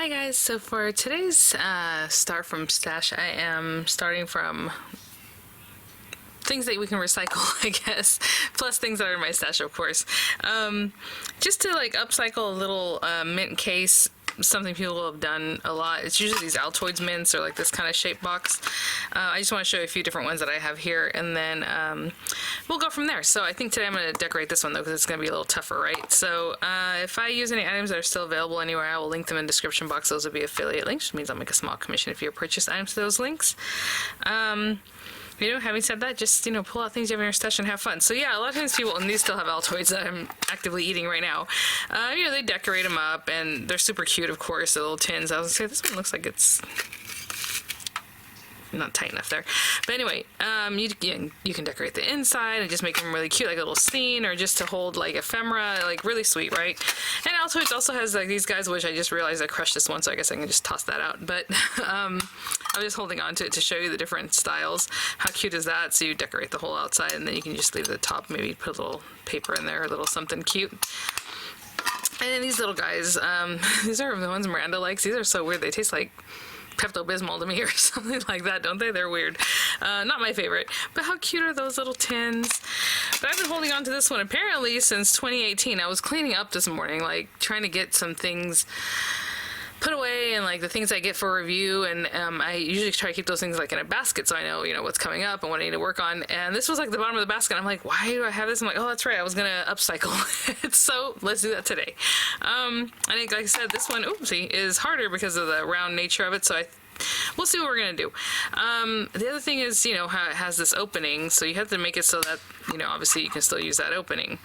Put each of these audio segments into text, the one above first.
Hi guys, so for today's start from stash, I am starting from things that we can recycle, I guess, plus things that are in my stash, of course. Just to like upcycle a little mint case, something people have done a lot. It's usually these Altoids mints or like this kind of shape box. I just want to show you a few different ones that I have here, and then we'll go from there. So I think today I'm going to decorate this one though, because it's going to be a little tougher, right? So if I use any items that are still available anywhere, I will link them in the description box. Those will be affiliate links, which means I'll make a small commission if you purchase items to those links. You know, having said that, just, you know, pull out things you have in your stash and have fun. So yeah, a lot of times people, and these still have Altoids that I'm actively eating right now, you know, they decorate them up, and they're super cute, of course, the little tins. I was gonna say, this one looks like it's not tight enough there. But anyway, you can decorate the inside and just make them really cute, like a little scene, or just to hold like ephemera, like really sweet, right? And Altoids also has like these guys, which I just realized I crushed this one, so I guess I can just toss that out. But I'm just holding on to it to show you the different styles. How cute is that? So you decorate the whole outside, and then you can just leave the top, maybe put a little paper in there, a little something cute. And then these little guys, these are the ones Miranda likes. These are so weird. They taste like Pepto-Bismol to me or something like that, don't they? They're weird. Not my favorite, but how cute are those little tins? But I've been holding on to this one apparently since 2018. I was cleaning up this morning, like trying to get some things put away, and like the things I get for review, and I usually try to keep those things like in a basket so I know, you know, what's coming up and what I need to work on. And this was like the bottom of the basket. I'm like, why do I have this? I'm like, oh, that's right, I was gonna upcycle it. So let's do that today. I think, like I said, this one, oopsie, is harder because of the round nature of it, so we'll see what we're gonna do. The other thing is, you know, how it has this opening, so you have to make it so that, you know, obviously you can still use that opening.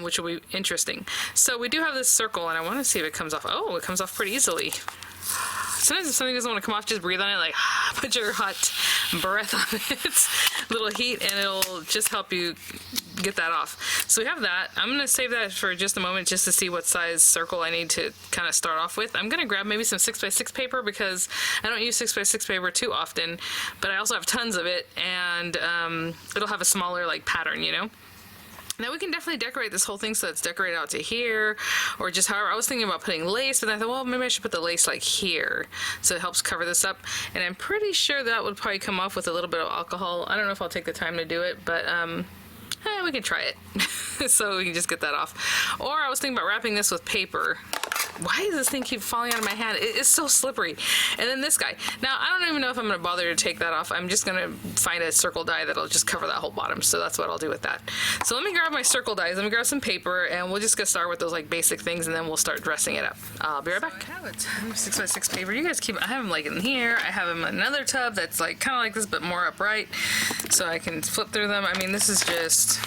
Which will be interesting. So we do have this circle, and I want to see if it comes off. Oh, it comes off pretty easily. Sometimes if something doesn't want to come off, just breathe on it, like put your hot breath on it, little heat, and it'll just help you get that off. So we have that. I'm going to save that for just a moment just to see what size circle I need to kind of start off with. I'm going to grab maybe some 6x6 paper, because I don't use 6x6 paper too often, but I also have tons of it, and it'll have a smaller like pattern, you know. Now we can definitely decorate this whole thing so it's decorated out to here, or just however. I was thinking about putting lace, but then I thought, well, maybe I should put the lace like here, so it helps cover this up. And I'm pretty sure that would probably come off with a little bit of alcohol. I don't know if I'll take the time to do it, but we can try it. So we can just get that off. Or I was thinking about wrapping this with paper. Why does this thing keep falling out of my hand? It is so slippery. And then this guy. Now, I don't even know if I'm going to bother to take that off. I'm just going to find a circle die that'll just cover that whole bottom. So that's what I'll do with that. So let me grab my circle dies. Let me grab some paper, and we'll just get started with those like basic things, and then we'll start dressing it up. I'll be right back. I have a ton of 6x6 paper. You guys I have them like in here. I have them in another tub that's like kind of like this, but more upright. So I can flip through them. I mean, this is just...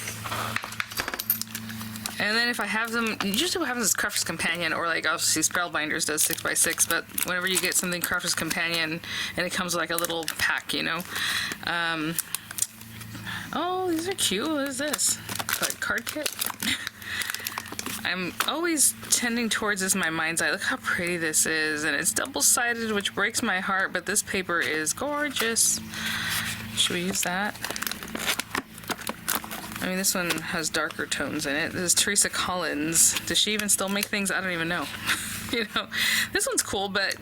And then if I have them, usually what happens is Crafter's Companion, or like obviously Spellbinders does 6x6, but whenever you get something Crafter's Companion and it comes with like a little pack, you know. Oh, these are cute. What is this? Like card kit? I'm always tending towards this in my mind's eye. Look how pretty this is, and it's double-sided, which breaks my heart, but this paper is gorgeous. Should we use that? I mean, this one has darker tones in it. This is Teresa Collins. Does she even still make things? I don't even know. You know, this one's cool, but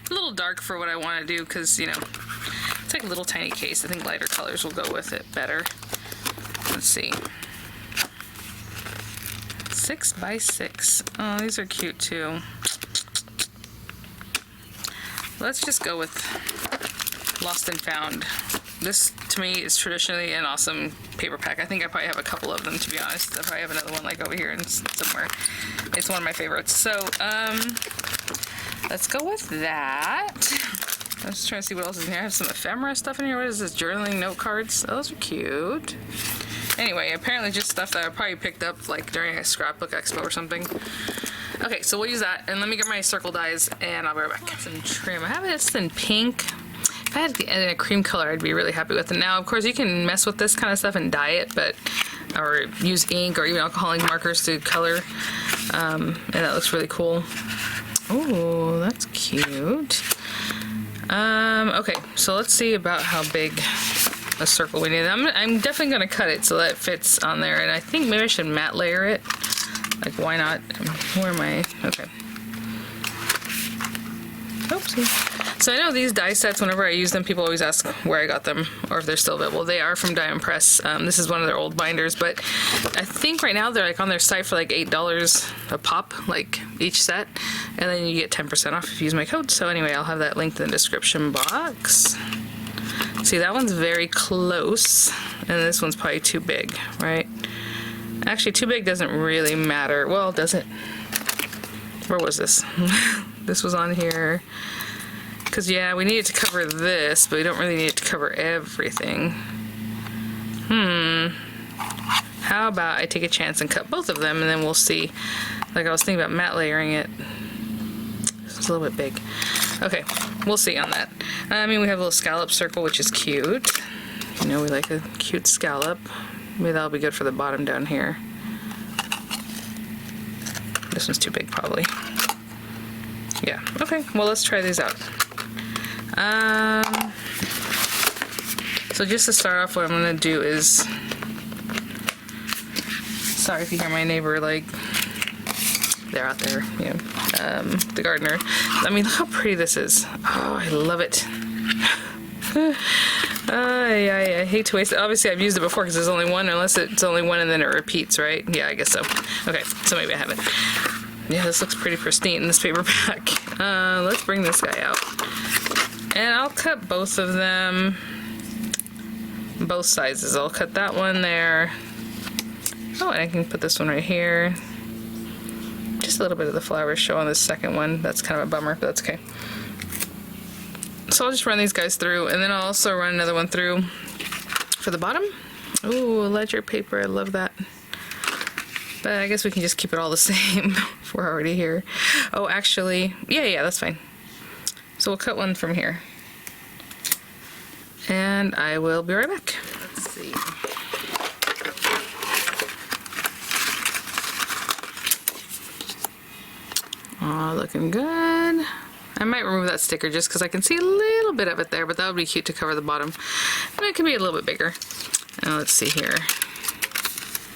a little dark for what I want to do, because, you know, it's like a little tiny case. I think lighter colors will go with it better. Let's see. 6x6. Oh, these are cute too. Let's just go with Lost and Found. This, to me, is traditionally an awesome paper pack. I think I probably have a couple of them, to be honest. I probably have another one like over here and somewhere. It's one of my favorites. So, let's go with that. I'm just trying to see what else is in here. I have some ephemera stuff in here. What is this? Journaling note cards. Those are cute. Anyway, apparently just stuff that I probably picked up like during a scrapbook expo or something. Okay, so we'll use that. And let me get my circle dies, and I'll be right back. Some trim. I have this in pink. If I had a cream color, I'd be really happy with it. Now, of course, you can mess with this kind of stuff and dye it, or use ink or even alcoholic markers to color, and that looks really cool. Oh, that's cute. Okay, so let's see about how big a circle we need. I'm definitely going to cut it so that it fits on there, and I think maybe I should matte layer it. Like, why not? Where am I? Okay. Oopsie. So I know these die sets, whenever I use them, people always ask where I got them or if they're still available. They are from Diamond Press. This is one of their old binders, but I think right now they're like on their site for like $8 a pop, like each set, and then you get 10% off if you use my code. So anyway, I'll have that linked in the description box. See, that one's very close, and this one's probably too big, right? Actually, too big doesn't really matter. Well, does it? Where was this? This was on here. Because, yeah, we need it to cover this, but we don't really need it to cover everything. How about I take a chance and cut both of them, and then we'll see. Like, I was thinking about matte layering it. This is a little bit big. Okay, we'll see on that. I mean, we have a little scallop circle, which is cute. You know, we like a cute scallop. Maybe that'll be good for the bottom down here. This one's too big, probably. Yeah, okay, well, let's try these out. So just to start off, what I'm gonna do is, sorry if you hear my neighbor, like, they're out there, you know, the gardener. I mean, look how pretty this is. Oh, I love it. I hate to waste it. Obviously, I've used it before because there's only one, unless it's only one and then it repeats, right? Yeah, I guess so. Okay, so maybe I haven't. Yeah, this looks pretty pristine in this paperback. Let's bring this guy out. And I'll cut both of them, both sizes. I'll cut that one there. Oh, and I can put this one right here. Just a little bit of the flowers show on this second one. That's kind of a bummer, but that's okay. So I'll just run these guys through, and then I'll also run another one through for the bottom. Ooh, ledger paper, I love that. But I guess we can just keep it all the same if we're already here. Oh, actually, yeah, that's fine. So we'll cut one from here. And I will be right back. Let's see. Oh, looking good. I might remove that sticker just because I can see a little bit of it there, but that would be cute to cover the bottom. And it can be a little bit bigger. And let's see here.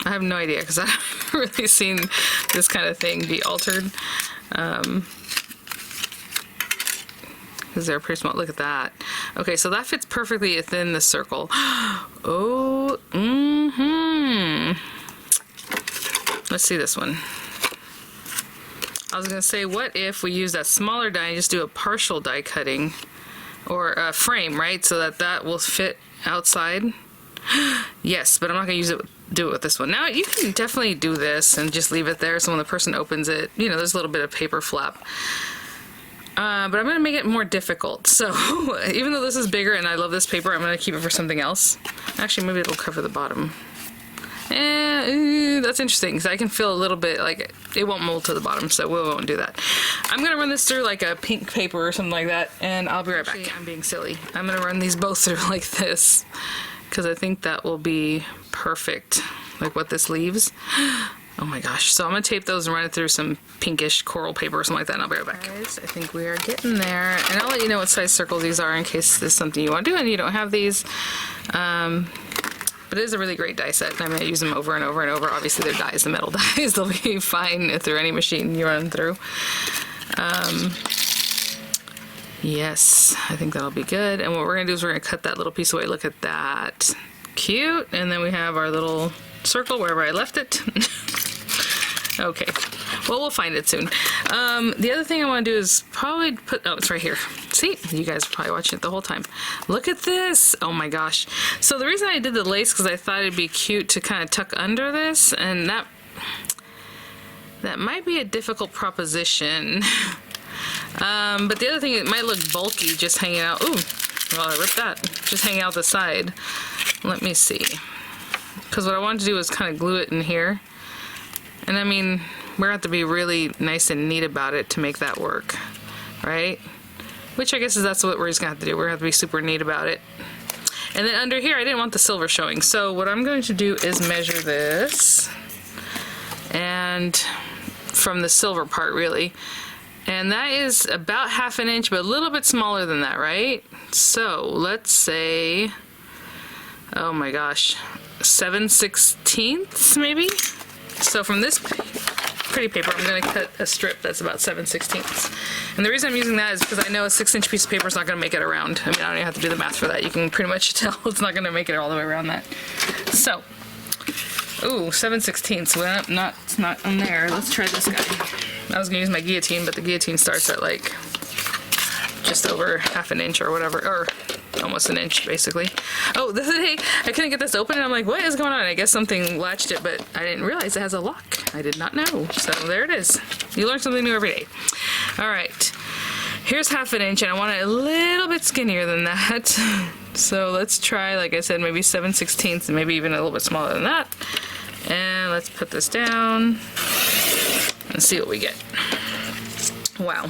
I have no idea because I haven't really seen this kind of thing be altered. Because they're pretty small. Look at that. Okay, so that fits perfectly within the circle. Oh, Let's see this one. I was gonna say, what if we use that smaller die and just do a partial die cutting, or a frame, right? So that will fit outside. Yes, but I'm not gonna do it with this one. Now you can definitely do this and just leave it there, so when the person opens it, you know, there's a little bit of paper flap. But I'm gonna make it more difficult. So even though this is bigger and I love this paper, I'm gonna keep it for something else. Actually, maybe it'll cover the bottom. That's interesting because I can feel a little bit like it won't mold to the bottom, so we won't do that. I'm gonna run this through like a pink paper or something like that, and I'll be right back. I'm being silly. I'm gonna run these both through like this because I think that will be perfect, like what this leaves. Oh my gosh. So I'm gonna tape those and run it through some pinkish coral paper or something like that, and I'll be right back. Guys, I think we are getting there, and I'll let you know what size circles these are in case this is something you want to do and you don't have these. But it is a really great die set, and I'm going to use them over and over and over. Obviously, they're dies, the metal dies. They'll be fine through any machine you run through. Yes, I think that'll be good. And what we're going to do is we're going to cut that little piece away. Look at that. Cute. And then we have our little circle wherever I left it. Okay. Well, we'll find it soon. The other thing I want to do is probably put... Oh, it's right here. See? You guys are probably watching it the whole time. Look at this! Oh my gosh. So the reason I did the lace because I thought it'd be cute to kind of tuck under this, and that might be a difficult proposition. But the other thing, it might look bulky just hanging out. Ooh! Well, I ripped that. Just hanging out the side. Let me see. Because what I wanted to do was kind of glue it in here. And I mean, we're going to have to be really nice and neat about it to make that work, right? Which I guess that's what we're just going to have to do. We're going to have to be super neat about it. And then under here, I didn't want the silver showing. So what I'm going to do is measure this. And from the silver part, really. And that is about 1/2 inch, but a little bit smaller than that, right? So let's say, oh my gosh, 7/16 maybe? So from this pretty paper, I'm going to cut a strip that's about 7/16. And the reason I'm using that is because I know a 6-inch piece of paper is not going to make it around. I mean, I don't even have to do the math for that. You can pretty much tell it's not going to make it all the way around that. So, ooh, 7/16. Well, it's not on there. Let's try this guy. I was going to use my guillotine, but the guillotine starts at like just over half an inch or whatever, or almost an inch basically. Oh, this is, hey, I couldn't get this open and I'm like, what is going on? I guess something latched it, but I didn't realize it has a lock. I did not know. So there it is. You learn something new every day. All right, here's half an inch and I want it a little bit skinnier than that. So let's try, like I said, maybe 7/16 and maybe even a little bit smaller than that. And let's put this down and see what we get. Wow.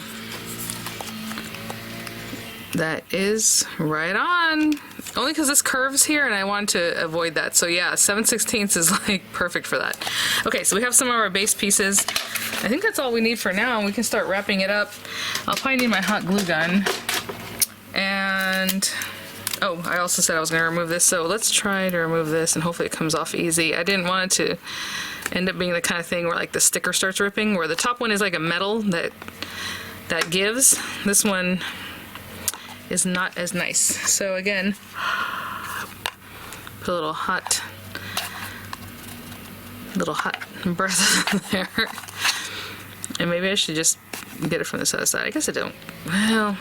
That is right on. Only because this curves here and I want to avoid that. So yeah, 7/16 is like perfect for that. Okay, so we have some of our base pieces. I think that's all we need for now. We can start wrapping it up. I'll probably need my hot glue gun. And, oh, I also said I was going to remove this. So let's try to remove this and hopefully it comes off easy. I didn't want it to end up being the kind of thing where like the sticker starts ripping, where the top one is like a metal that gives. This one is not as nice. So again, put a little hot breath there. And maybe I should just get it from this other side. I guess I don't. Well,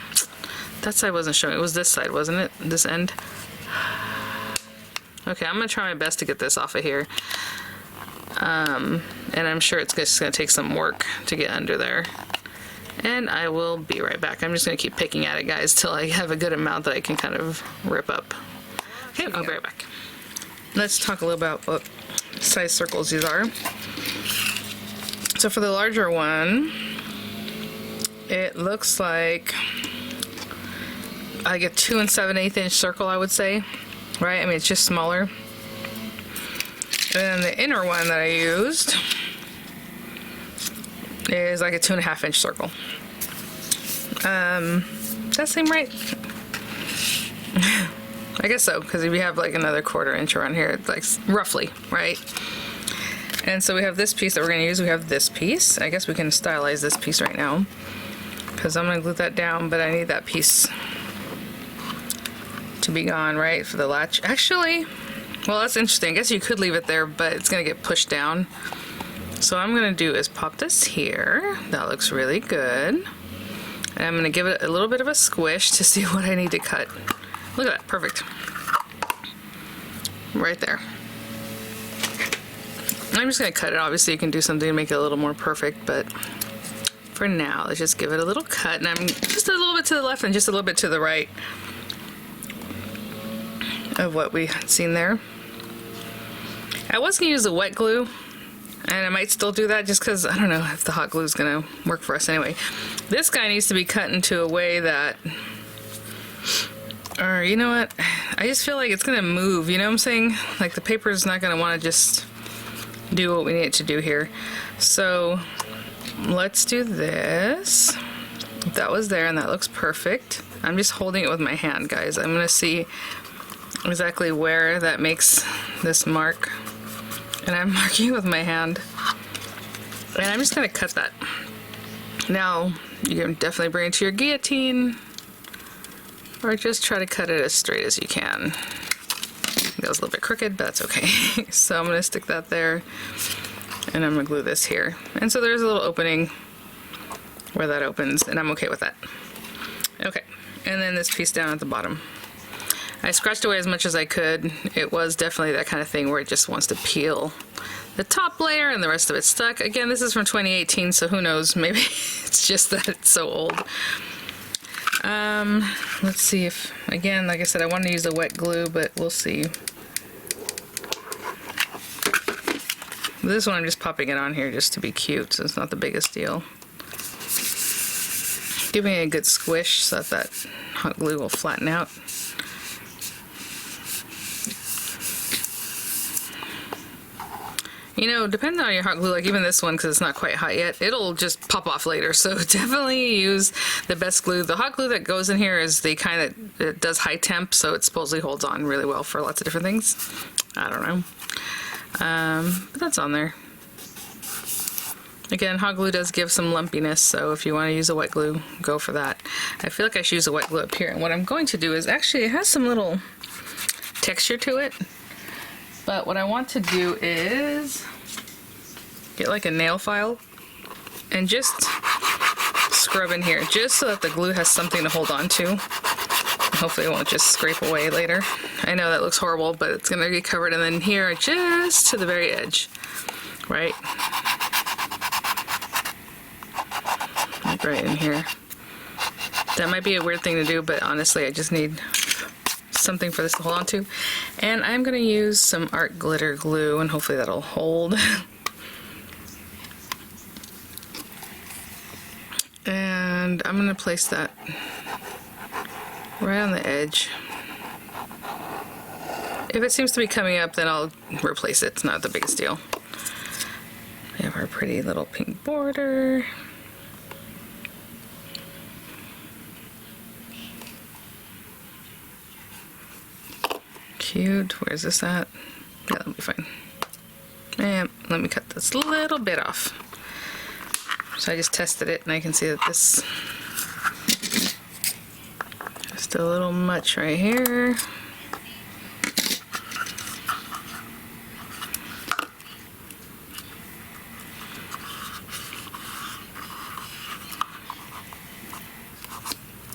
that side wasn't showing. It was this side, wasn't it? This end. Okay, I'm gonna try my best to get this off of here. And I'm sure it's just gonna take some work to get under there. And I will be right back. I'm just going to keep picking at it, guys, till I have a good amount that I can kind of rip up. Okay, I'll be right back. Let's talk a little about what size circles these are. So for the larger one, it looks like a 2 7/8 inch circle, I would say. Right? I mean, it's just smaller. And then the inner one that I used is like a 2.5 inch circle. Does that seem right? I guess so, because if you have like another 1/4 inch around here, it's like roughly, right? And so we have this piece that we're going to use. We have this piece. I guess we can stylize this piece right now, because I'm going to glue that down, but I need that piece to be gone, right, for the latch. Actually, well, that's interesting. I guess you could leave it there, but it's going to get pushed down. So what I'm going to do is pop this here. That looks really good. And I'm going to give it a little bit of a squish to see what I need to cut. Look at that, perfect. Right there. I'm just going to cut it. Obviously you can do something to make it a little more perfect, but for now, let's just give it a little cut. And I'm just a little bit to the left and just a little bit to the right of what we had seen there. I was going to use the wet glue, and I might still do that just because I don't know if the hot glue is going to work for us anyway. This guy needs to be cut into a way that, or you know what, I just feel like it's going to move, you know what I'm saying? Like the paper is not going to want to just do what we need it to do here. So let's do this. That was there and that looks perfect. I'm just holding it with my hand, guys. I'm going to see exactly where that makes this mark. And I'm marking with my hand. And I'm just going to cut that. Now, you can definitely bring it to your guillotine, or just try to cut it as straight as you can. That was a little bit crooked, but that's okay. So I'm going to stick that there, and I'm going to glue this here. And so there's a little opening where that opens, and I'm okay with that. Okay, and then this piece down at the bottom. I scratched away as much as I could. It was definitely that kind of thing where it just wants to peel the top layer and the rest of it's stuck. Again, this is from 2018, so who knows, maybe it's just that it's so old. Let's see if, again, like I said, I wanted to use the wet glue, but we'll see. This one I'm just popping it on here just to be cute, so it's not the biggest deal. Giving it a good squish so that hot glue will flatten out. You know, depending on your hot glue, like even this one, because it's not quite hot yet, it'll just pop off later. So definitely use the best glue. The hot glue that goes in here is the kind that does high temp, so it supposedly holds on really well for lots of different things. I don't know. But that's on there. Again, hot glue does give some lumpiness, so if you want to use a wet glue, go for that. I feel like I should use a wet glue up here, and what I'm going to do is, actually it has some little texture to it, but what I want to do is get like a nail file and just scrub in here, just so that the glue has something to hold on to. Hopefully it won't just scrape away later. I know that looks horrible, but it's gonna get covered, and then here, just to the very edge, right? Like right in here. That might be a weird thing to do, but honestly, I just need something for this to hold on to. And I'm gonna use some art glitter glue, and hopefully that'll hold. And I'm gonna place that right on the edge. If it seems to be coming up, then I'll replace it. It's not the biggest deal. We have our pretty little pink border. Cute. Where's this at? Yeah, that'll be fine. And let me cut this little bit off. So I just tested it, and I can see that this is still a little much right here.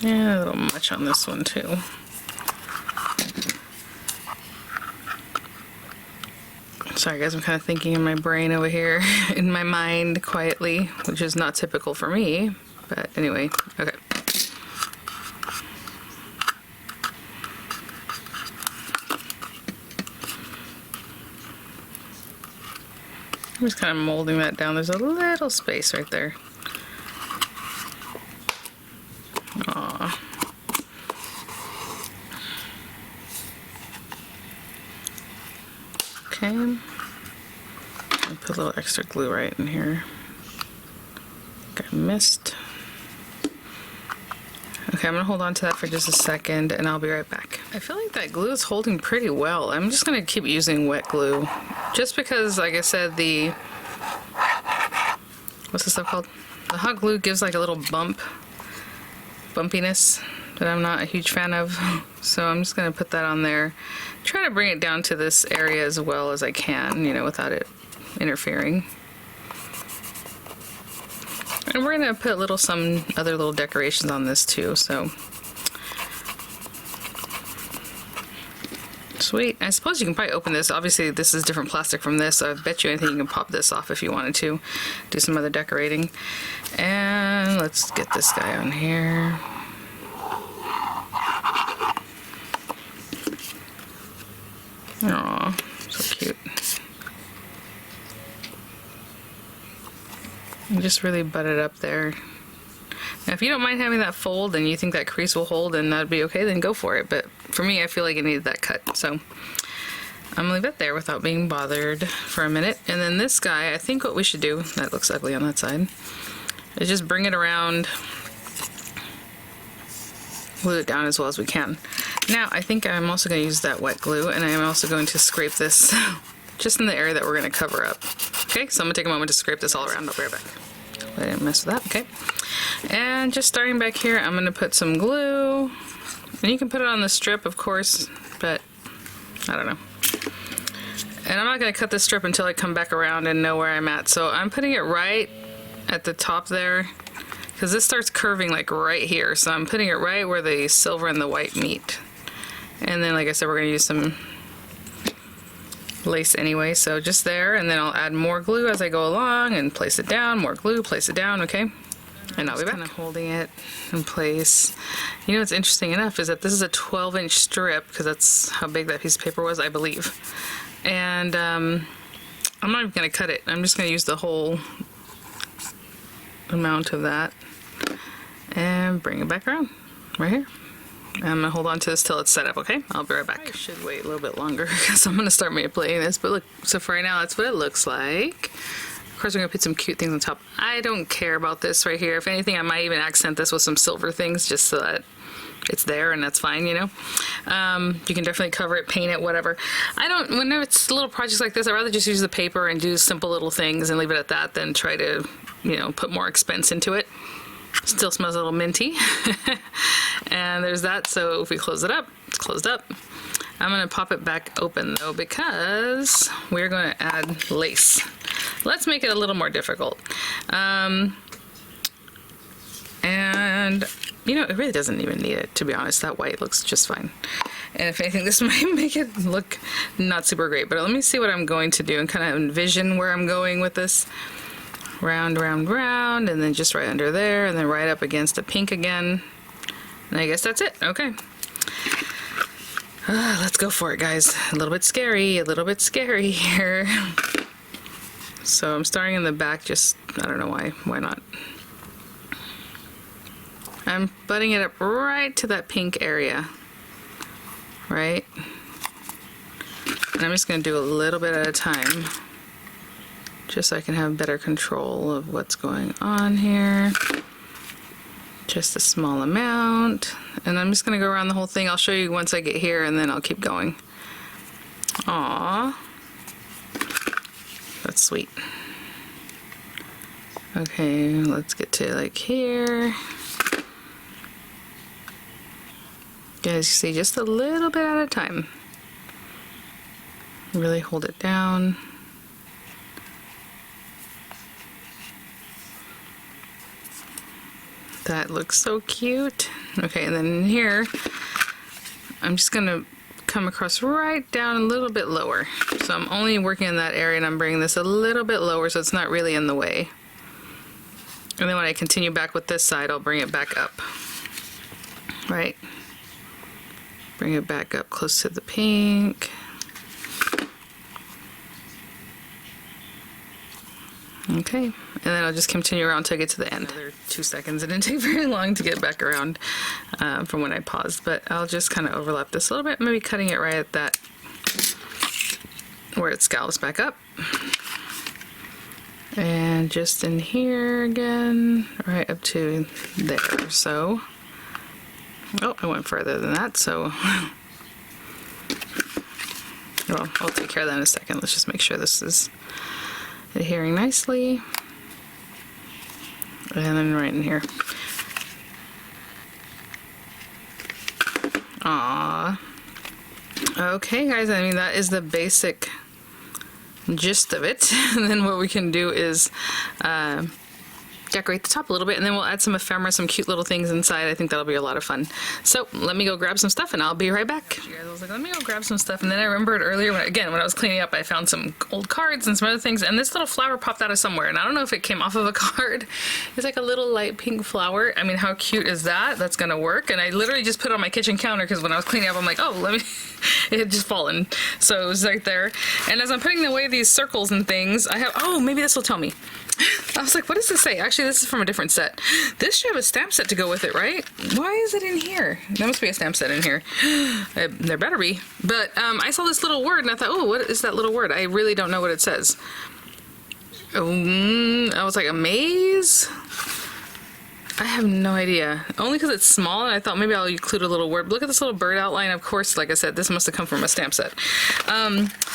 Yeah, a little much on this one too. Sorry guys, I'm kind of thinking in my brain over here, in my mind quietly, which is not typical for me, but anyway, okay. I'm just kind of molding that down. There's a little space right there. Aww. Okay. I'll put a little extra glue right in here. I missed. Okay, I'm gonna hold on to that for just a second, and I'll be right back. I feel like that glue is holding pretty well. I'm just gonna keep using wet glue, just because, like I said, the what's this stuff called? The hot glue gives like a little bumpiness that I'm not a huge fan of. So I'm just gonna put that on there. Try to bring it down to this area as well as I can, you know, without it interfering. And we're gonna put some other little decorations on this too, so. Sweet. I suppose you can probably open this. Obviously this is different plastic from this, so I bet you anything you can pop this off if you wanted to. Do some other decorating. And let's get this guy on here. Aw, so cute. And just really butt it up there. Now if you don't mind having that fold and you think that crease will hold and that'd be okay, then go for it. But for me, I feel like it needed that cut. So I'm gonna leave it there without being bothered for a minute. And then this guy, I think what we should do, that looks ugly on that side, is just bring it around, glue it down as well as we can. Now I think I'm also going to use that wet glue, and I'm also going to scrape this just in the area that we're going to cover up. Okay, so I'm going to take a moment to scrape this all around. I'll be right back. I didn't mess with that. Okay, and just starting back here, I'm going to put some glue, and you can put it on the strip, of course, but I don't know. And I'm not going to cut this strip until I come back around and know where I'm at. So I'm putting it right at the top there, because this starts curving like right here. So I'm putting it right where the silver and the white meet. And then, like I said, we're going to use some lace anyway, so just there, and then I'll add more glue as I go along and place it down, more glue, place it down, okay? And I'll be back. Kind of holding it in place. You know what's interesting enough is that this is a 12-inch strip, because that's how big that piece of paper was, I believe. And I'm not even going to cut it. I'm just going to use the whole amount of that and bring it back around right here. I'm gonna hold on to this till it's set up, okay? I'll be right back. I should wait a little bit longer because I'm gonna start manipulating this, but look, so for right now, that's what it looks like. Of course, we're gonna put some cute things on top. I don't care about this right here. If anything, I might even accent this with some silver things just so that it's there and that's fine, you know. You can definitely cover it, paint it, whatever. Whenever it's little projects like this, I'd rather just use the paper and do simple little things and leave it at that than try to, you know, put more expense into it. Still smells a little minty. And there's that. So if we close it up, it's closed up. I'm going to pop it back open though, because we're going to add lace. Let's make it a little more difficult. And you know, it really doesn't even need it, to be honest. That white looks just fine. And if anything, this might make it look not super great, but let me see what I'm going to do and kind of envision where I'm going with this. Round, round, round, and then just right under there, and then right up against the pink again. And I guess that's it. Okay. Let's go for it, guys. A little bit scary here. So I'm starting in the back, just, I don't know why. Why not? I'm butting it up right to that pink area. Right? And I'm just going to do a little bit at a time, just so I can have better control of what's going on here. Just a small amount. And I'm just going to go around the whole thing. I'll show you once I get here, and then I'll keep going. Aww. That's sweet. Okay, let's get to like here. As you see, just a little bit at a time. Really hold it down. That looks so cute. Okay, and then in here, I'm just gonna come across right down a little bit lower. So I'm only working in that area, and I'm bringing this a little bit lower so it's not really in the way. And then when I continue back with this side, I'll bring it back up. Right? Bring it back up close to the pink. Okay, and then I'll just continue around until I get to the end. Another 2 seconds. It didn't take very long to get back around from when I paused, but I'll just kind of overlap this a little bit, maybe cutting it right at that where it scallops back up. And just in here again, right up to there. So, oh, I went further than that, so well, I'll take care of that in a second. Let's just make sure this is adhering nicely. And then right in here. Aww. Okay, guys, I mean, that is the basic gist of it. And then what we can do is decorate the top a little bit, and then we'll add some ephemera, some cute little things inside. I think that'll be a lot of fun. So let me go grab some stuff and I'll be right back. I was like, let me go grab some stuff, and then I remembered earlier when I was cleaning up, I found some old cards and some other things, and this little flower popped out of somewhere, and I don't know if it came off of a card. It's like a little light pink flower. I mean, how cute is that? That's gonna work. And I literally just put it on my kitchen counter because when I was cleaning up, I'm like, oh, let me it had just fallen, so it was right there. And as I'm putting away these circles and things, I have, oh, maybe this will tell me. I was like, what does this say? Actually, this is from a different set. This should have a stamp set to go with it, right? Why is it in here? There must be a stamp set in here. There better be. But I saw this little word and I thought, oh, what is that little word? I really don't know what it says. I was like, a maze? I have no idea. Only because it's small, and I thought maybe I'll include a little word. Look at this little bird outline. Of course, like I said, this must have come from a stamp set.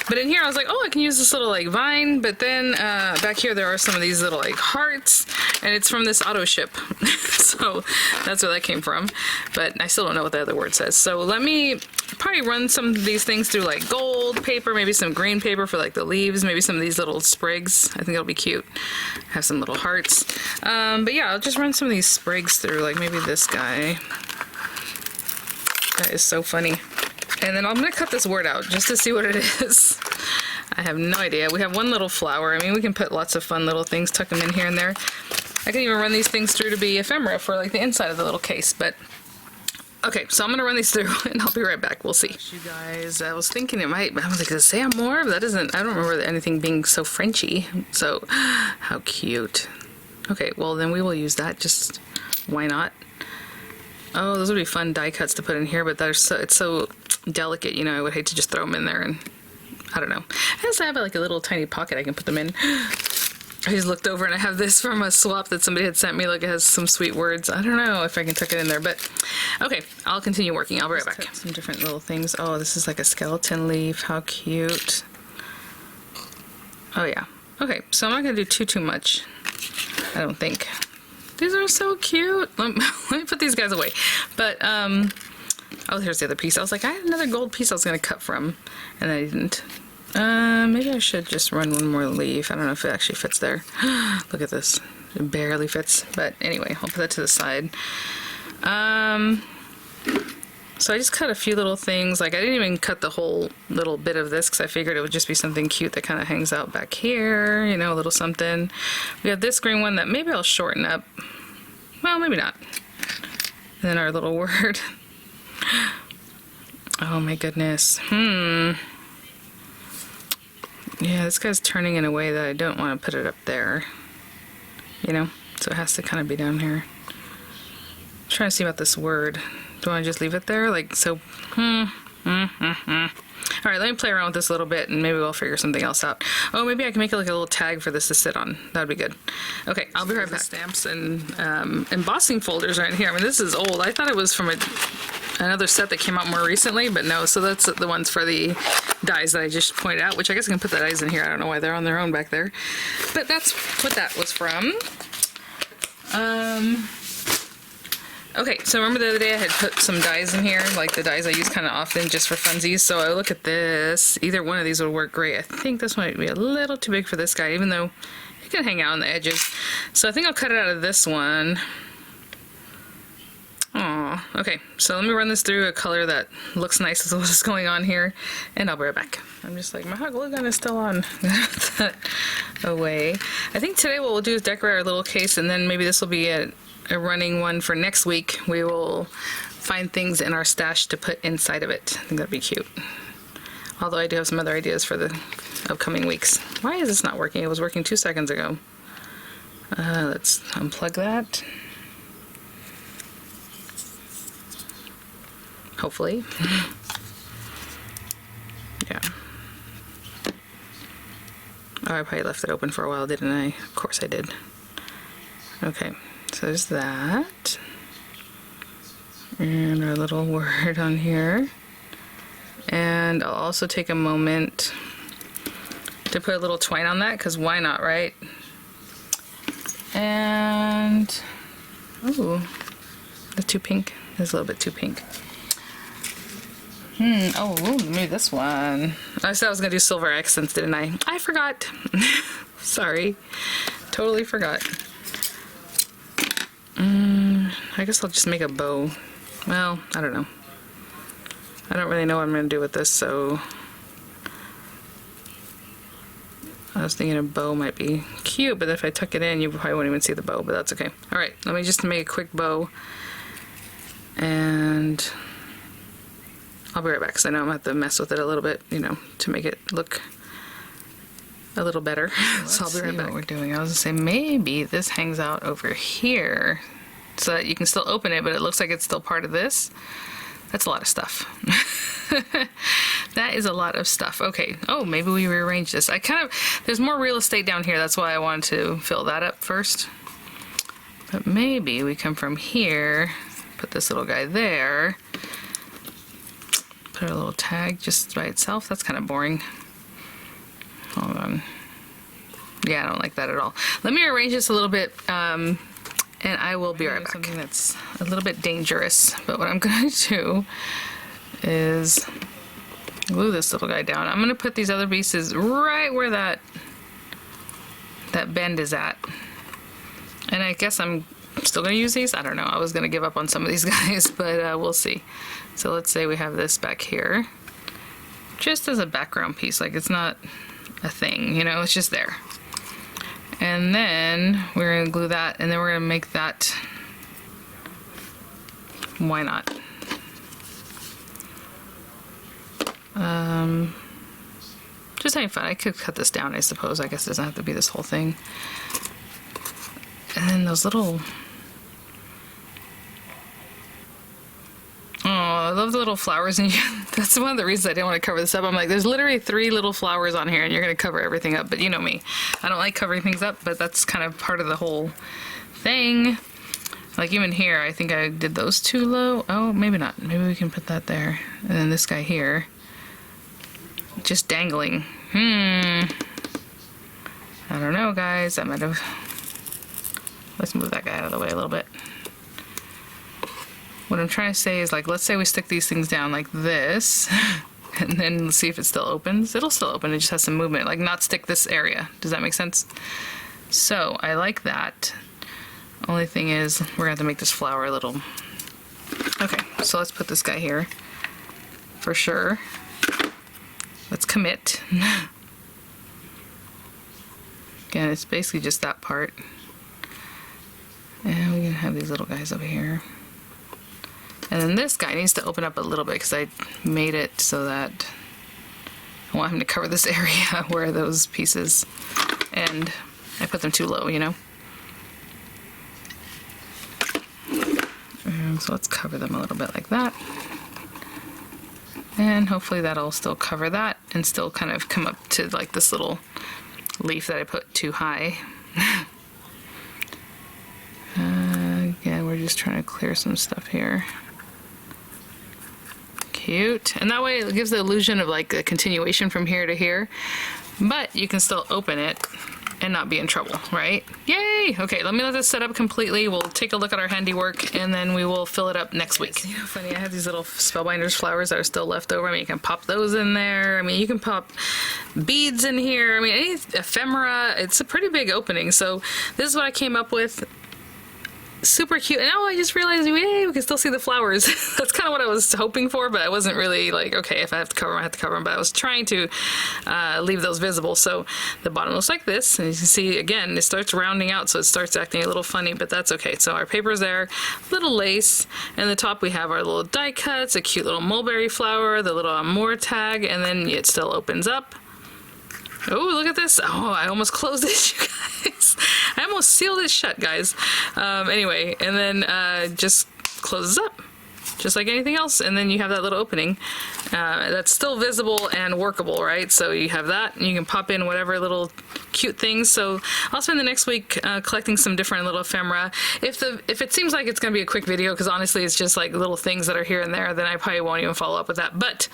But in here, I was like, oh, I can use this little like vine. But then back here, there are some of these little like hearts, and it's from this auto ship. So that's where that came from. But I still don't know what the other word says. So let me probably run some of these things through like gold paper, maybe some green paper for like the leaves, maybe some of these little sprigs. I think it'll be cute. Have some little hearts. But yeah, I'll just run some of these sprigs through, like maybe this guy. That is so funny. And then I'm gonna cut this word out just to see what it is. I have no idea. We have one little flower. I mean, we can put lots of fun little things, tuck them in here and there. I can even run these things through to be ephemera for like the inside of the little case, but okay, so I'm gonna run these through and I'll be right back. We'll see. You guys, I was thinking it might, but I was like, does it say more? But that isn't, I don't remember anything being so Frenchy. So, how cute. Okay, well then we will use that, just why not? Oh, those would be fun die cuts to put in here, but they're so, it's so delicate, you know, I would hate to just throw them in there and, I don't know. I also have like a little tiny pocket I can put them in. I just looked over and I have this from a swap that somebody had sent me. Like, it has some sweet words. I don't know if I can tuck it in there, but okay, I'll continue working. I'll be right back. Some different little things. Oh, this is like a skeleton leaf. How cute. Oh yeah. Okay, so I'm not gonna do too much. I don't think. These are so cute. Let me put these guys away. But oh, here's the other piece. I was like, I had another gold piece I was gonna cut from, and I didn't. Maybe I should just run one more leaf. I don't know if it actually fits there. Look at this. It barely fits. But anyway, I'll put that to the side. So I just cut a few little things. Like, I didn't even cut the whole little bit of this because I figured it would just be something cute that kind of hangs out back here. You know, a little something. We have this green one that maybe I'll shorten up. Well, maybe not. And then our little word. Oh my goodness. Yeah, this guy's turning in a way that I don't want to put it up there. You know? So it has to kind of be down here. I'm trying to see about this word. Do I just leave it there? Like, so... Alright, let me play around with this a little bit and maybe we'll figure something else out. Oh, maybe I can make it like a little tag for this to sit on. That'd be good. Okay, I'll be right back. Stamps and embossing folders right here. I mean, this is old. I thought it was from another set that came out more recently, but no. So that's the ones for the dies that I just pointed out, which I guess I can put the dies in here. I don't know why they're on their own back there. But that's what that was from. Okay, so remember the other day I had put some dies in here, like the dies I use kind of often just for funsies. So I look at this. Either one of these would work great. I think this one might be a little too big for this guy, even though it can hang out on the edges. So I think I'll cut it out of this one. Aw, okay. So let me run this through a color that looks nice with what's going on here, and I'll be right back. I'm just like, my hot glue gun is still on. Put that away. I think today what we'll do is decorate our little case, and then maybe this will be a running one for next week. We will find things in our stash to put inside of it. I think that'd be cute. Although I do have some other ideas for the upcoming weeks. Why is this not working? It was working 2 seconds ago. Let's unplug that. Hopefully. Yeah. Oh, I probably left it open for a while, didn't I? Of course I did. Okay. So there's that. And our little word on here. And I'll also take a moment to put a little twine on that, because why not, right? And, ooh, that's too pink. That's a little bit too pink. Oh, maybe this one. I said I was going to do silver accents, didn't I? I forgot. Sorry. Totally forgot. I guess I'll just make a bow. Well, I don't know. I don't really know what I'm going to do with this, so I was thinking a bow might be cute, but if I tuck it in, you probably won't even see the bow, but that's okay. Alright, let me just make a quick bow, and I'll be right back, because I know I'm going to have to mess with it a little bit, you know, to make it look a little better. So I'll be right back. What we're doing. I was going to say, maybe this hangs out over here, so that you can still open it, but it looks like it's still part of this. That's a lot of stuff. That is a lot of stuff. Okay. Oh, maybe we rearrange this. There's more real estate down here. That's why I wanted to fill that up first. But maybe we come from here, put this little guy there, put a little tag just by itself. That's kind of boring. Hold on. Yeah, I don't like that at all. Let me arrange this a little bit, and I will be right back. Something that's a little bit dangerous, but what I'm going to do is glue this little guy down. I'm going to put these other pieces right where that bend is at. And I guess I'm still going to use these. I don't know. I was going to give up on some of these guys, but we'll see. So let's say we have this back here, just as a background piece. Like, it's not a thing, you know, it's just there. And then we're going to glue that, and then we're going to make that, why not? Just having fun. I could cut this down, I suppose. I guess it doesn't have to be this whole thing. And then those little, oh, I love the little flowers, and that's one of the reasons I didn't want to cover this up. I'm like, there's literally 3 little flowers on here, and you're going to cover everything up. But you know me, I don't like covering things up, but that's kind of part of the whole thing. Like even here, I think I did those too low. Oh, maybe not. Maybe we can put that there. And then this guy here, just dangling. I don't know, guys. I might have... Let's move that guy out of the way a little bit. What I'm trying to say is, like, let's say we stick these things down like this, and then see if it still opens. It'll still open. It just has some movement. Like, not stick this area. Does that make sense? So, I like that. Only thing is, we're going to have to make this flower a little... Okay, so let's put this guy here. For sure. Let's commit. Again, it's basically just that part. And we're going to have these little guys over here. And then this guy needs to open up a little bit because I made it so that I want him to cover this area where those pieces end. I put them too low, you know? And so let's cover them a little bit like that. And hopefully that'll still cover that and still kind of come up to like this little leaf that I put too high. Again, we're just trying to clear some stuff here. Cute. And that way it gives the illusion of like a continuation from here to here, but you can still open it and not be in trouble, right? Yay! Okay, let me let this set up completely. We'll take a look at our handiwork and then we will fill it up next week. You know, funny, I have these little Spellbinders flowers that are still left over. I mean, you can pop those in there. I mean, you can pop beads in here. I mean, any ephemera. It's a pretty big opening. So this is what I came up with. Super cute. And now I just realized, yay, we can still see the flowers. That's kind of what I was hoping for, but I wasn't really like, okay, if I have to cover them, I have to cover them. But I was trying to leave those visible. So the bottom looks like this. And you can see, again, it starts rounding out, so it starts acting a little funny, but that's okay. So our paper's there, little lace. And the top we have our little die cuts, a cute little mulberry flower, the little amour tag, and then it still opens up. Oh, look at this. Oh, I almost closed it, you guys. I almost sealed it shut, guys. Anyway, and then just closes up, just like anything else. And then you have that little opening that's still visible and workable, right? So you have that, and you can pop in whatever little cute things. So I'll spend the next week collecting some different little ephemera. If it seems like it's going to be a quick video, because honestly it's just like little things that are here and there, then I probably won't even follow up with that. But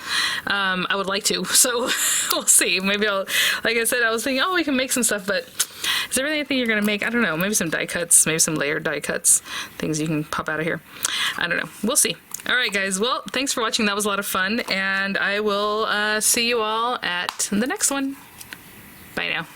I would like to, so we'll see. Maybe I'll, like I said, I was thinking, oh, we can make some stuff, but is there really anything you're going to make? I don't know. Maybe some die cuts, maybe some layered die cuts, things you can pop out of here. I don't know. We'll see. All right, guys. Well, thanks for watching. That was a lot of fun, and I will see you all at the next one. Bye now.